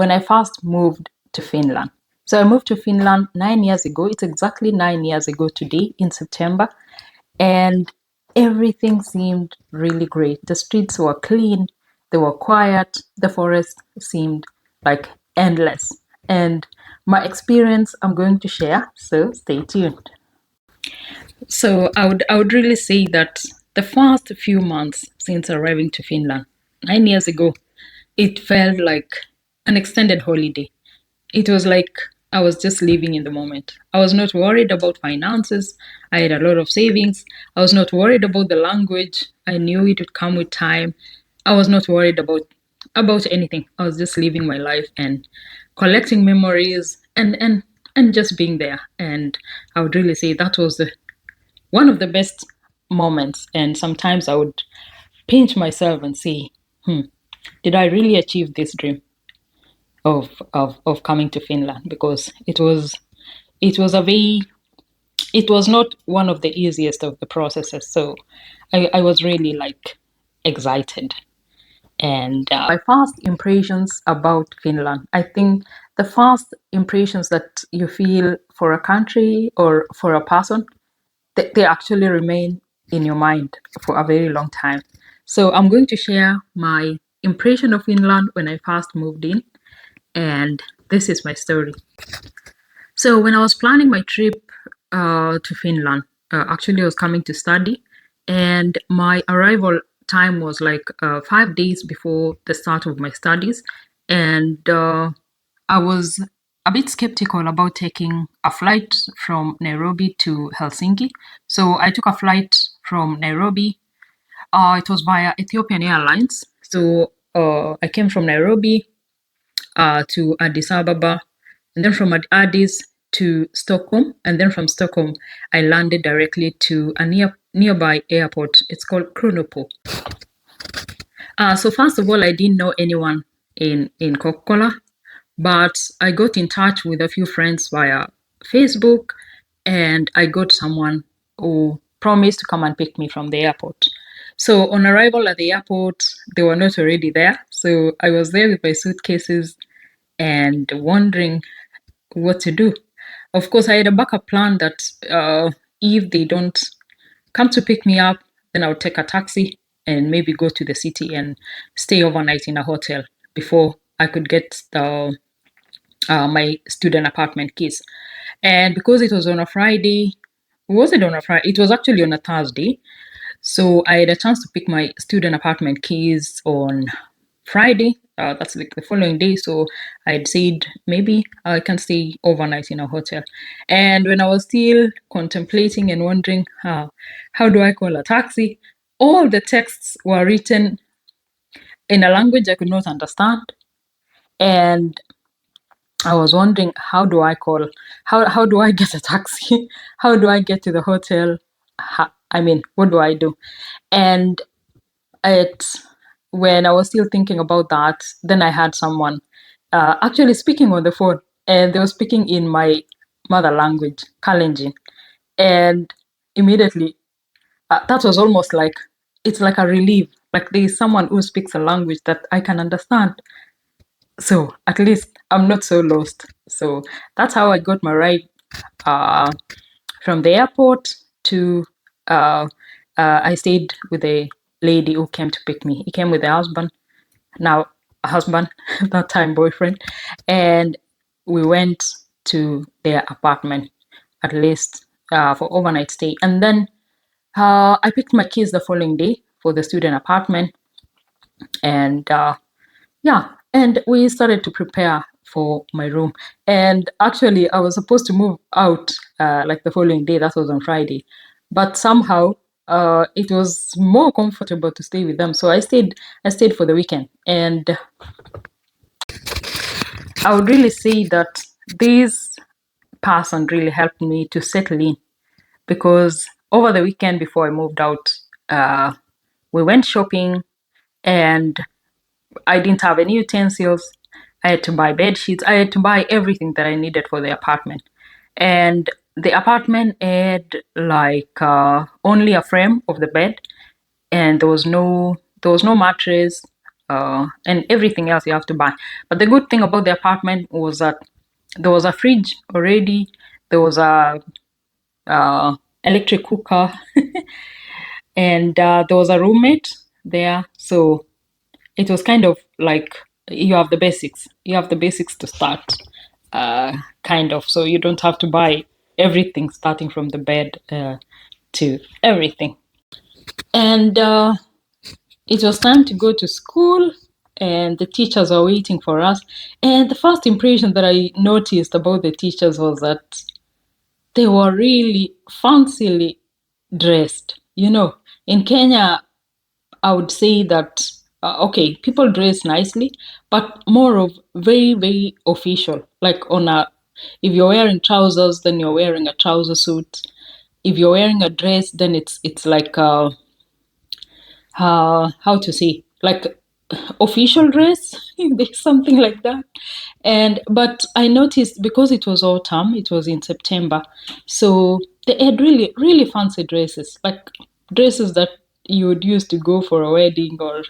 when I first moved to Finland. So I moved to Finland 9 years ago. It's exactly 9 years ago today in September. And everything seemed really great. The streets were clean, they were quiet, the forest seemed like endless. And my experience I'm going to share, so stay tuned. So I would really say that the first few months since arriving to Finland 9 years ago, it felt like an extended holiday. It was like I was just living in the moment. I was not worried about finances. I had a lot of savings. I was not worried about the language. I knew it would come with time. I was not worried about anything. I was just living my life and collecting memories and just being there. And I would really say that was one of the best moments. And sometimes I would pinch myself and say, did I really achieve this dream of coming to Finland? Because it was a very it was not one of the easiest of the processes. So I was really like excited. And my first impressions about Finland, I think the first impressions that you feel for a country or for a person, they actually remain in your mind for a very long time. So I'm going to share my impression of Finland when I first moved in, and this is my story. So when I was planning my trip to Finland, actually I was coming to study, and my arrival time was like 5 days before the start of my studies, and I was a bit skeptical about taking a flight from Nairobi to Helsinki. So I took a flight from Nairobi. It was via Ethiopian Airlines. So I came from Nairobi to Addis Ababa, and then from Addis to Stockholm, and then from Stockholm I landed directly to a nearby airport. It's called Kronopo. So first of all, I didn't know anyone in Kokkola, but I got in touch with a few friends via Facebook, and I got someone who promised to come and pick me from the airport. So on arrival at the airport, they were not already there. So I was there with my suitcases and wondering what to do. Of course, I had a backup plan that if they don't come to pick me up, then I would take a taxi and maybe go to the city and stay overnight in a hotel before I could get my student apartment keys. And because it was on a Friday, was it on a Friday? It was actually on a Thursday. So I had a chance to pick my student apartment keys on Friday. That's like the following day. So I had said maybe I can stay overnight in a hotel. And when I was still contemplating and wondering how do I call a taxi, all the texts were written in a language I could not understand. And I was wondering, how do I get a taxi? How do I get to the hotel? What do I do? And when I was still thinking about that, then I had someone actually speaking on the phone, and they were speaking in my mother language, Kalenjin. And immediately, that was almost like, it's like a relief. Like there is someone who speaks a language that I can understand. So at least I'm not so lost. So that's how I got my ride from the airport to. I stayed with a lady who came to pick me. He came with a husband, now a husband, that time boyfriend, and we went to their apartment at least for overnight stay. And then I picked my keys the following day for the student apartment, and and we started to prepare for my room. And actually, I was supposed to move out like the following day. That was on Friday, but somehow it was more comfortable to stay with them. So I stayed. I stayed for the weekend, and I would really say that this person really helped me to settle in, because over the weekend before I moved out, we went shopping, and I didn't have any utensils. I had to buy bed sheets. I had to buy everything that I needed for the apartment. And the apartment had like only a frame of the bed, and there was no mattress. and everything else you have to buy. But the good thing about the apartment was that there was a fridge already, there was a electric cooker, and there was a roommate there. So it was kind of like you have the basics. You have the basics to start, kind of. So you don't have to buy everything, starting from the bed to everything. And it was time to go to school, and the teachers were waiting for us. And the first impression that I noticed about the teachers was that they were really fancily dressed. In Kenya, I would say that, okay, people dress nicely, but more of very, very official. Like if you're wearing trousers, then you're wearing a trouser suit. If you're wearing a dress, then it's like how to say, like official dress, there's something like that. But I noticed, because it was autumn, it was in September, so they had really, really fancy dresses, like dresses that you would use to go for a wedding or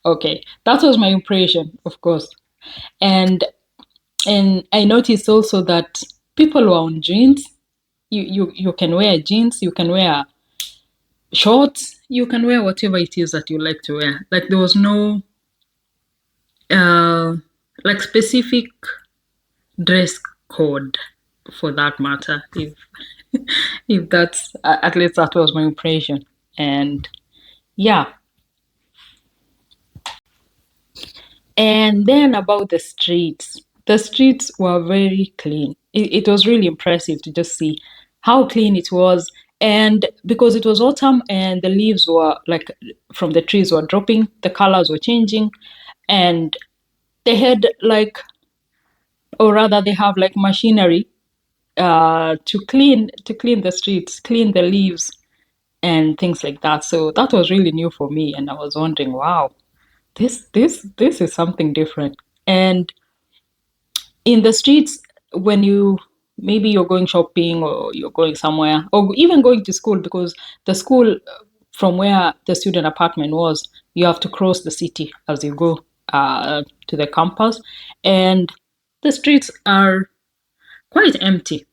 okay, that was my impression, of course. And and I noticed also that people were on jeans. You can wear jeans, you can wear shorts, you can wear whatever it is that you like to wear. Like there was no uh like specific dress code, for that matter, if that's at least that was my impression. And yeah. And then about the streets were very clean. It was really impressive to just see how clean it was. And because it was autumn and the leaves were like from the trees were dropping, the colors were changing, and they had like, or rather, they have like machinery to clean the streets, clean the leaves and things like that. So that was really new for me, and I was wondering, wow, this is something different. And in the streets, when you maybe you're going shopping or you're going somewhere or even going to school, because the school from where the student apartment was, you have to cross the city as you go to the campus, and the streets are quite empty.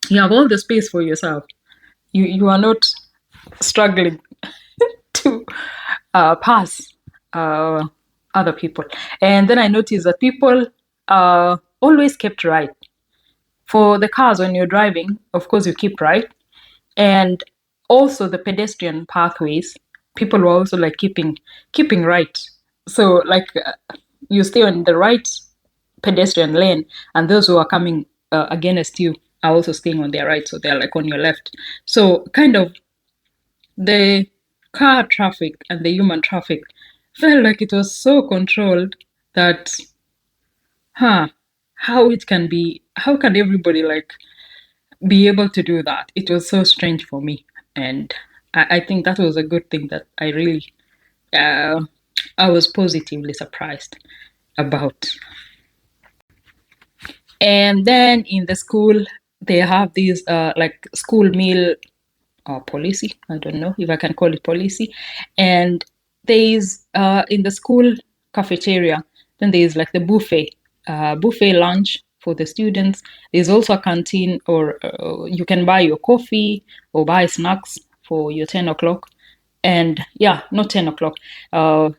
You have all the space for yourself. You are not struggling to pass uh, other people. And then I noticed that people always kept right. For the cars, when you're driving, of course, you keep right. And also the pedestrian pathways, people were also like keeping right. So like you stay on the right pedestrian lane, and those who are coming against you are also staying on their right, so they're like on your left. So kind of the car traffic and the human traffic felt like it was so controlled that, huh, how can everybody like be able to do that? It was so strange for me. And I think that was a good thing that uh, I was positively surprised about. And then in the school, they have these like school meal policy. I don't know if I can call it policy. And there's in the school cafeteria, then there's like the buffet lunch for the students. There's also a canteen, or you can buy your coffee or buy snacks for your 10 o'clock. And yeah, not 10 o'clock,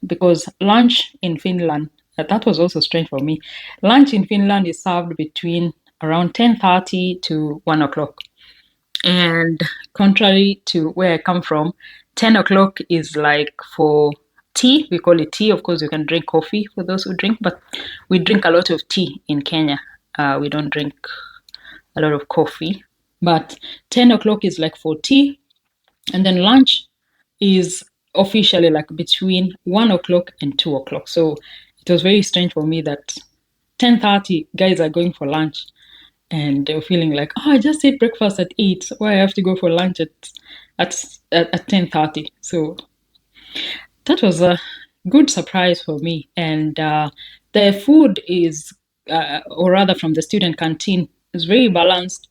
because lunch in Finland, that was also strange for me. Lunch in Finland is served between around 10:30 to 1 o'clock. And contrary to where I come from, 10 o'clock is like for tea. We call it tea. Of course, you can drink coffee for those who drink, but we drink a lot of tea in Kenya. We don't drink a lot of coffee. But 10 o'clock is like for tea. And then lunch is officially like between 1 o'clock and 2 o'clock. So it was very strange for me that 10:30 guys are going for lunch, and they were feeling like, oh, I just ate breakfast at 8, so why I have to go for lunch at 10:30. So that was a good surprise for me. And the food is, or rather from the student canteen, is very balanced.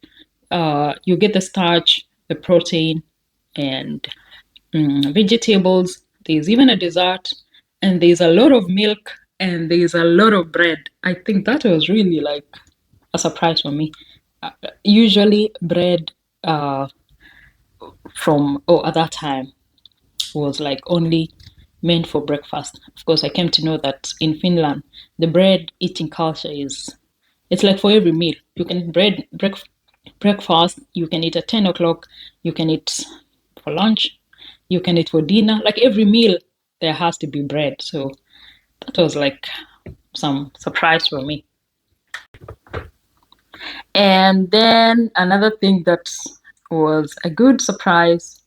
You get the starch, the protein, and vegetables. There's even a dessert. and there's a lot of milk and there's a lot of bread. I think that was really like a surprise for me. Usually, bread at that time was like only meant for breakfast. Of course, I came to know that in Finland, the bread eating culture is it's like for every meal. You can eat breakfast, you can eat at 10 o'clock, you can eat for lunch, you can eat for dinner. Like every meal, there has to be bread. So that was like some surprise for me. And then another thing that was a good surprise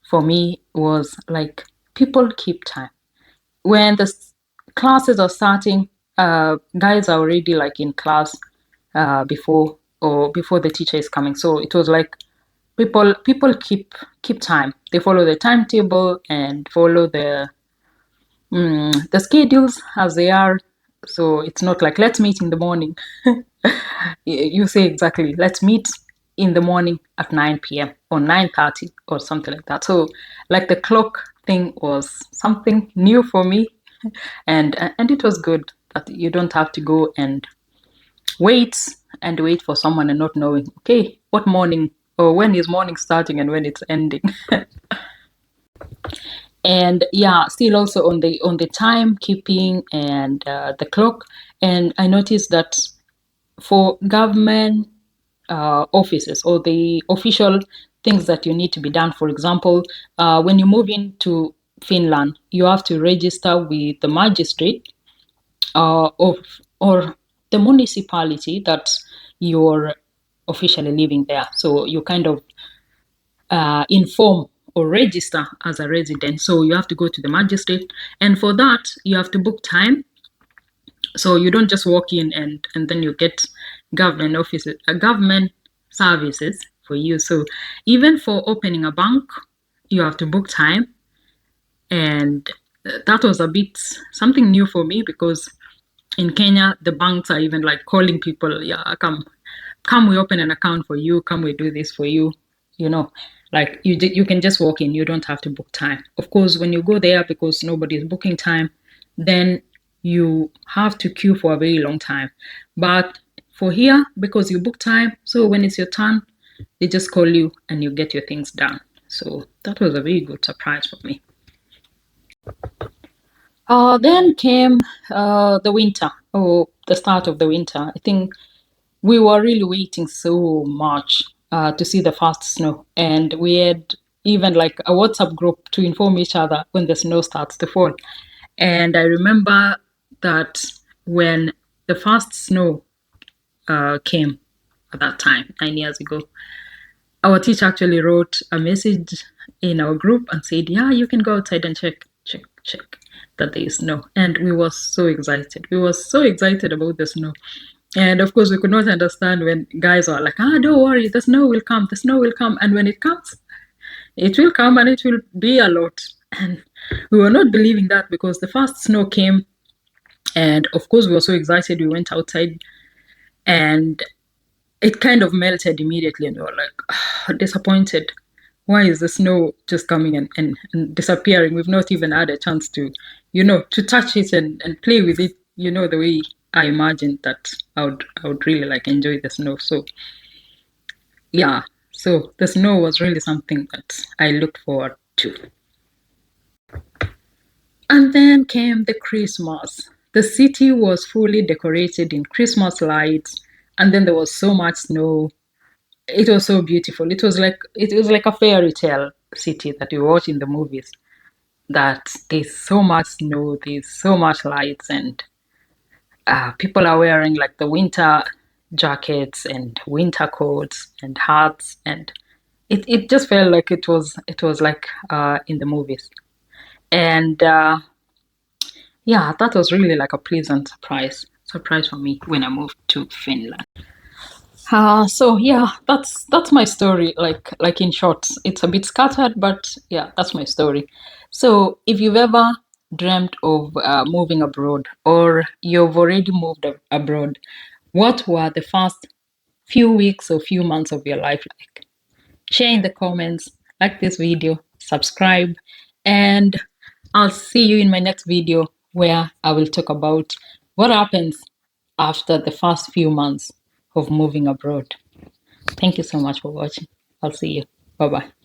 for me was like people keep time. When the classes are starting, guys are already like in class before the teacher is coming. So it was like people keep time. They follow the timetable and follow the schedules as they are. So it's not like let's meet in the morning. You say exactly, let's meet in the morning at 9 p.m. or 9:30 or something like that. So like the clock thing was something new for me, and it was good that you don't have to go and wait wait for someone and not knowing, okay, what morning or when is morning starting and when it's ending. And yeah, still also on the timekeeping and the clock. And I noticed that for government offices or the official things that you need to be done, for example, when you move into Finland, you have to register with the magistrate of or the municipality that you're officially living there. So you kind of inform or register as a resident. So you have to go to the magistrate, and for that you have to book time. So you don't just walk in and then you get government offices, government services for you. So even for opening a bank, you have to book time, and that was a bit something new for me because in Kenya the banks are even like calling people, yeah, come we open an account for you, come we do this for you, you know, like you can just walk in, you don't have to book time. Of course, when you go there, because nobody is booking time, then you have to queue for a very long time. But for here, because you book time, so when it's your turn, they just call you and you get your things done. So that was a very good surprise for me. Then came the winter, or the start of the winter. I think we were really waiting so much to see the first snow, and we had even like a WhatsApp group to inform each other when the snow starts to fall. And I remember that when the first snow came at that time, 9 years ago, our teacher actually wrote a message in our group and said, yeah, you can go outside and check that there is snow. And we were so excited. We were so excited about the snow. And of course, we could not understand when guys are like, don't worry, the snow will come, the snow will come. And when it comes, it will come and it will be a lot. And we were not believing that because the first snow came. And of course, we were so excited. We went outside and it kind of melted immediately. And we were like, disappointed. Why is the snow just coming and disappearing? We've not even had a chance to, to touch it and play with it, the way I imagined that I would really like enjoy the snow. So yeah, so the snow was really something that I looked forward to. And then came the Christmas. The city was fully decorated in Christmas lights, and then there was so much snow. It was so beautiful. It was like a fairy tale city that you watch in the movies. That there's so much snow, there's so much lights, and people are wearing like the winter jackets and winter coats and hats, and it just felt like it was like in the movies. And yeah, that was really like a pleasant surprise for me when I moved to Finland. So yeah, that's my story. Like in short, it's a bit scattered, but yeah, that's my story. So if you've ever dreamt of moving abroad, or you've already moved abroad, what were the first few weeks or few months of your life like? Share in the comments, like this video, subscribe, and I'll see you in my next video. where I will talk about what happens after the first few months of moving abroad. Thank you so much for watching. I'll see you. Bye bye.